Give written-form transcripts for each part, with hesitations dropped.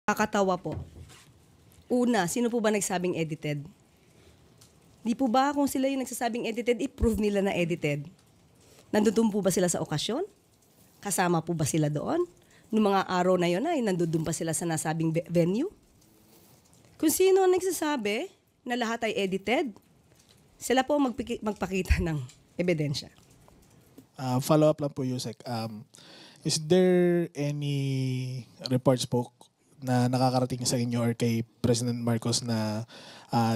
Kakatawa po. Una, sino po ba nagsabing edited? Di po ba kung sila yung nagsasabing edited, i-prove nila na edited? Nandun po ba sila sa okasyon? Kasama po ba sila doon? Noong mga araw na yun ay nandun pa sila sa nasabing venue? Kung sino ang nagsasabi na lahat ay edited, sila po magpakita ng ebidensya. Follow up lang po, Yusek. Is there any reports po na nakakarating sa inyo or kay President Marcos na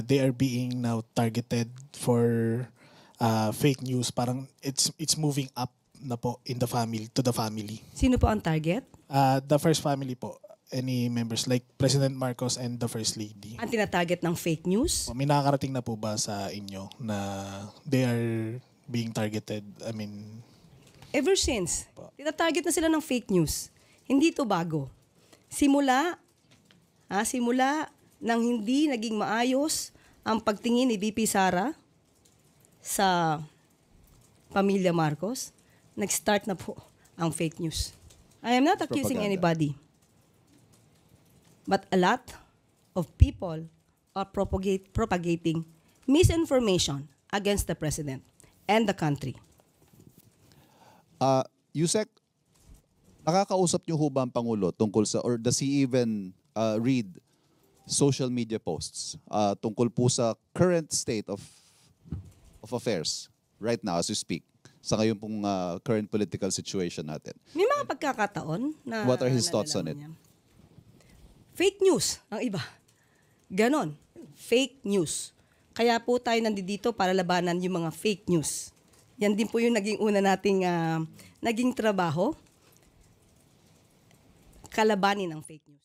they are being now targeted for fake news? Parang it's moving up na po in the family, to the family. Sino po ang target? The first family po. Any members like President Marcos and the First Lady. Ang tinatarget ng fake news? May nakakarating na po ba sa inyo na they are being targeted? I mean, Ever since, tinatarget na sila ng fake news. Hindi to bago. Simula nang hindi naging maayos ang pagtingin ni VP Sara sa pamilya Marcos, nag-start na po ang fake news. I am not accusing anybody. But a lot of people are propagating misinformation against the president and the country. Yusek, nakakausap niyo ho ba ang Pangulo tungkol sa, or does he even read social media posts tungkol po sa current state of affairs right now as we speak, sa ngayon pong current political situation natin? May mga pagkakataon na What are his thoughts on it? niya. Fake news ang iba. Ganon. Fake news. Kaya po tayo nandito para labanan yung mga fake news. Yan din po yung naging una nating naging trabaho. Kalabanin ang fake news.